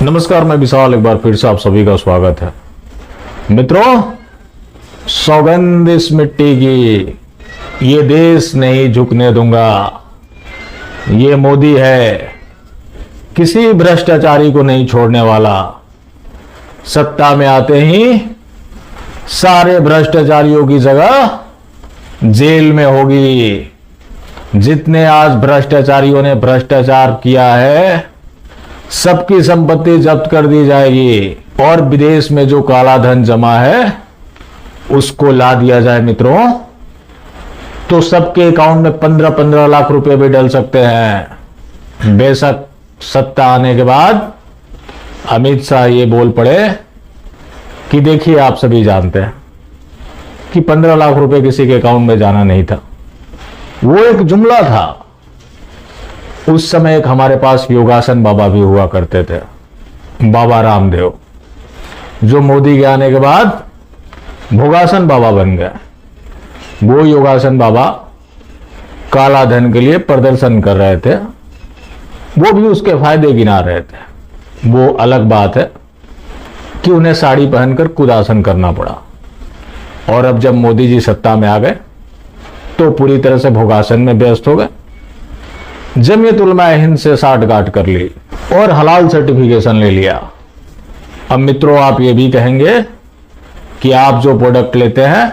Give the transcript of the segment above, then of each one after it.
नमस्कार, मैं विशाल। एक बार फिर से आप सभी का स्वागत है। मित्रों, सौगंध इस मिट्टी की, ये देश नहीं झुकने दूंगा। ये मोदी है, किसी भ्रष्टाचारी को नहीं छोड़ने वाला। सत्ता में आते ही सारे भ्रष्टाचारियों की जगह जेल में होगी। जितने आज भ्रष्टाचारियों ने भ्रष्टाचार किया है, सबकी संपत्ति जब्त कर दी जाएगी और विदेश में जो काला धन जमा है उसको ला दिया जाए। मित्रों, तो सबके अकाउंट में 15-15 लाख रुपए भी डल सकते हैं। बेशक सत्ता आने के बाद अमित शाह ये बोल पड़े कि देखिए, आप सभी जानते हैं कि 15 लाख रुपए किसी के अकाउंट में जाना नहीं था। वो एक जुमला था। उस समय एक हमारे पास योगासन बाबा भी हुआ करते थे, बाबा रामदेव, जो मोदी के आने के बाद भोगासन बाबा बन गए। वो योगासन बाबा काला धन के लिए प्रदर्शन कर रहे थे, वो भी उसके फायदे गिना रहे थे। वो अलग बात है कि उन्हें साड़ी पहनकर कुदासन करना पड़ा। और अब जब मोदी जी सत्ता में आ गए तो पूरी तरह से भोगासन में व्यस्त हो गए। जमीयत उलमा हिंद से साठगांठ कर ली और हलाल सर्टिफिकेशन ले लिया। अब मित्रों, आप ये भी कहेंगे कि आप जो प्रोडक्ट लेते हैं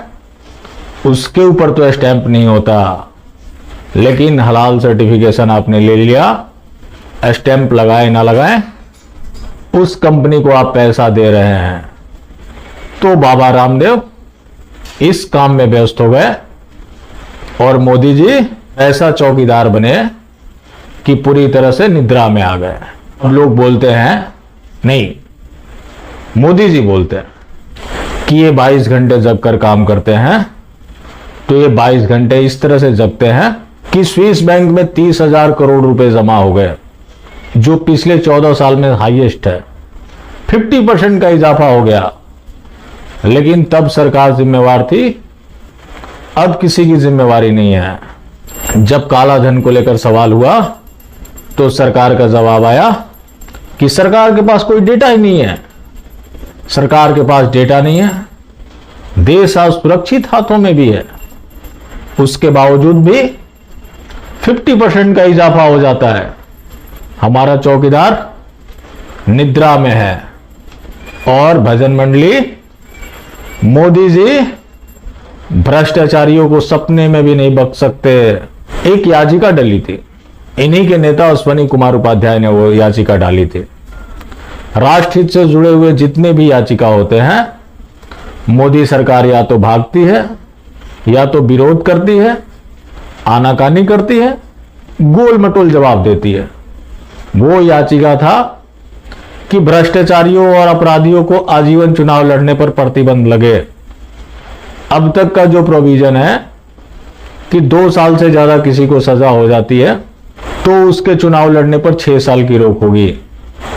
उसके ऊपर तो स्टैंप नहीं होता, लेकिन हलाल सर्टिफिकेशन आपने ले लिया, स्टैंप लगाए ना लगाए, उस कंपनी को आप पैसा दे रहे हैं। तो बाबा रामदेव इस काम में व्यस्त हो गए और मोदी जी ऐसा चौकीदार बने कि पूरी तरह से निद्रा में आ गए। अब लोग बोलते हैं, नहीं, मोदी जी बोलते हैं कि ये 22 घंटे जग कर काम करते हैं। तो ये 22 घंटे इस तरह से जगते हैं कि स्विस बैंक में 30,000 करोड़ रुपए जमा हो गए, जो पिछले 14 साल में हाईएस्ट है। 50% का इजाफा हो गया। लेकिन तब सरकार जिम्मेवार थी, अब किसी की जिम्मेवारी नहीं है। जब काला धन को लेकर सवाल हुआ तो सरकार का जवाब आया कि सरकार के पास कोई डेटा ही नहीं है। सरकार के पास डेटा नहीं है, देश आज सुरक्षित हाथों में भी है, उसके बावजूद भी 50% का इजाफा हो जाता है। हमारा चौकीदार निद्रा में है। और भजन मंडली, मोदी जी भ्रष्टाचारियों को सपने में भी नहीं बख्श सकते। एक याचिका डली थी, इन्हीं के नेता अश्विनी कुमार उपाध्याय ने वो याचिका डाली थी। राष्ट्रहित से जुड़े हुए जितने भी याचिका होते हैं, मोदी सरकार या तो भागती है, या तो विरोध करती है, आनाकानी करती है, गोल मटोल जवाब देती है। वो याचिका था कि भ्रष्टाचारियों और अपराधियों को आजीवन चुनाव लड़ने पर प्रतिबंध लगे। अब तक का जो प्रोविजन है कि 2 साल से ज्यादा किसी को सजा हो जाती है तो उसके चुनाव लड़ने पर 6 साल की रोक होगी,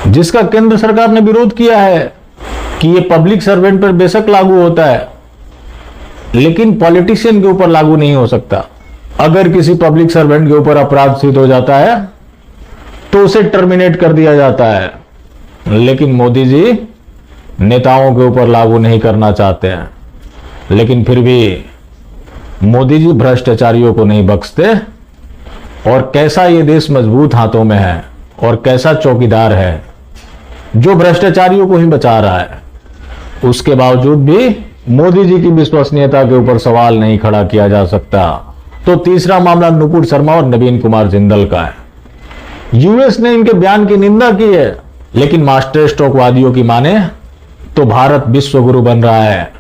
जिसका केंद्र सरकार ने विरोध किया है कि ये पब्लिक सर्वेंट पर बेशक लागू होता है, लेकिन पॉलिटिशियन के ऊपर लागू नहीं हो सकता। अगर किसी पब्लिक सर्वेंट के ऊपर अपराध सिद्ध हो जाता है तो उसे टर्मिनेट कर दिया जाता है। लेकिन मोदी जी नेताओं के ऊपर लागू नहीं करना चाहते हैं। लेकिन फिर भी मोदी जी भ्रष्टाचारियों को नहीं बख्शते। और कैसा ये देश मजबूत हाथों में है और कैसा चौकीदार है जो भ्रष्टाचारियों को ही बचा रहा है। उसके बावजूद भी मोदी जी की विश्वसनीयता के ऊपर सवाल नहीं खड़ा किया जा सकता। तो तीसरा मामला नुपुर शर्मा और नवीन कुमार जिंदल का है। यूएस ने इनके बयान की निंदा की है, लेकिन मास्टर स्ट्रोकवादियों की माने तो भारत विश्व गुरु बन रहा है,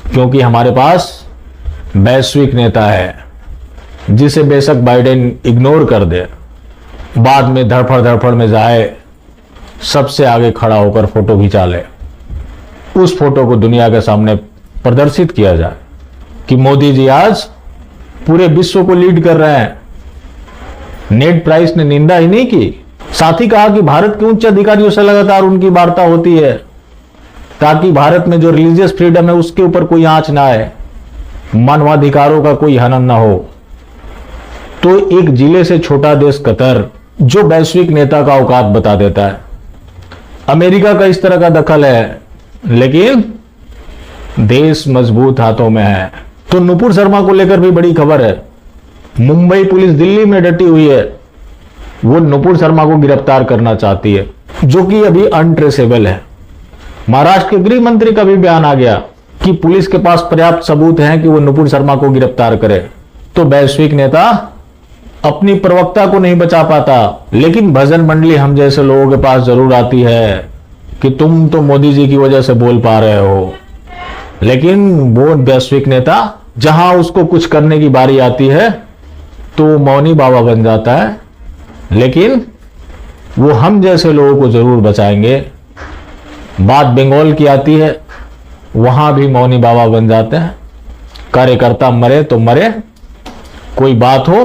क्योंकि हमारे पास वैश्विक नेता है जिसे बेशक बाइडेन इग्नोर कर दे, बाद में धड़फड़ में जाए, सबसे आगे खड़ा होकर फोटो खिंचा ले, उस फोटो को दुनिया के सामने प्रदर्शित किया जाए कि मोदी जी आज पूरे विश्व को लीड कर रहे हैं। नेड प्राइस ने निंदा ही नहीं की, साथ ही कहा कि भारत के उच्च अधिकारियों से लगातार उनकी वार्ता होती है ताकि भारत में जो रिलीजियस फ्रीडम है उसके ऊपर कोई आंच ना आए, मानवाधिकारों का कोई हनन ना हो। तो एक जिले से छोटा देश कतर जो वैश्विक नेता का औकात बता देता है अमेरिका का इस तरह का दखल है, लेकिन देश मजबूत हाथों में है। तो नुपुर शर्मा को लेकर भी बड़ी खबर है। मुंबई पुलिस दिल्ली में डटी हुई है, वो नुपुर शर्मा को गिरफ्तार करना चाहती है, जो कि अभी अनट्रेसेबल है। महाराष्ट्र के गृह मंत्री का भी बयान आ गया कि पुलिस के पास पर्याप्त सबूत हैं कि वो नुपुर शर्मा को गिरफ्तार करे। तो वैश्विक नेता अपनी प्रवक्ता को नहीं बचा पाता, लेकिन भजन मंडली हम जैसे लोगों के पास जरूर आती है कि तुम तो मोदी जी की वजह से बोल पा रहे हो। लेकिन वो वैश्विक नेता जहां उसको कुछ करने की बारी आती है तो मौनी बाबा बन जाता है, लेकिन वो हम जैसे लोगों को जरूर बचाएंगे। बात बंगाल की आती है, वहां भी मौनी बाबा बन जाते हैं। कार्यकर्ता मरे तो मरे, कोई बात हो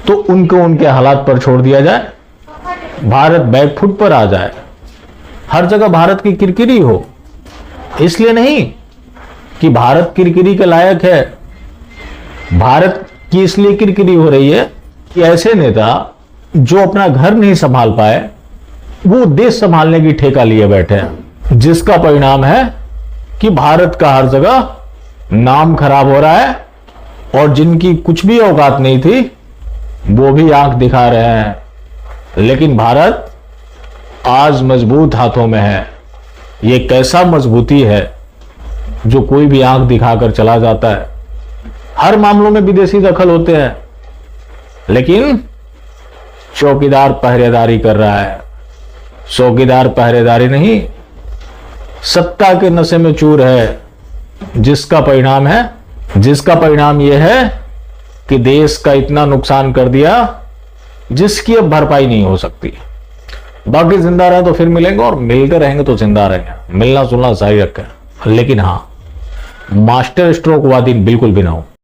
तो उनको उनके हालात पर छोड़ दिया जाए, भारत बैकफुट पर आ जाए, हर जगह भारत की किरकिरी हो। इसलिए नहीं कि भारत किरकिरी के लायक है, भारत की इसलिए किरकिरी हो रही है कि ऐसे नेता जो अपना घर नहीं संभाल पाए, वो देश संभालने की ठेका लिए बैठे हैं, जिसका परिणाम है कि भारत का हर जगह नाम खराब हो रहा है, और जिनकी कुछ भी औकात नहीं थी वो भी आंख दिखा रहे हैं। लेकिन भारत आज मजबूत हाथों में है। ये कैसा मजबूती है जो कोई भी आंख दिखाकर चला जाता है। हर मामलों में विदेशी दखल होते हैं, लेकिन चौकीदार पहरेदारी कर रहा है। चौकीदार पहरेदारी नहीं, सत्ता के नशे में चूर है, जिसका परिणाम यह है कि देश का इतना नुकसान कर दिया जिसकी अब भरपाई नहीं हो सकती। बाकी जिंदा रहे तो फिर मिलेंगे, और मिलते रहेंगे तो जिंदा रहेंगे। मिलना जुलना जारी रखें, लेकिन हां, मास्टर स्ट्रोक वादी बिल्कुल भी ना हो।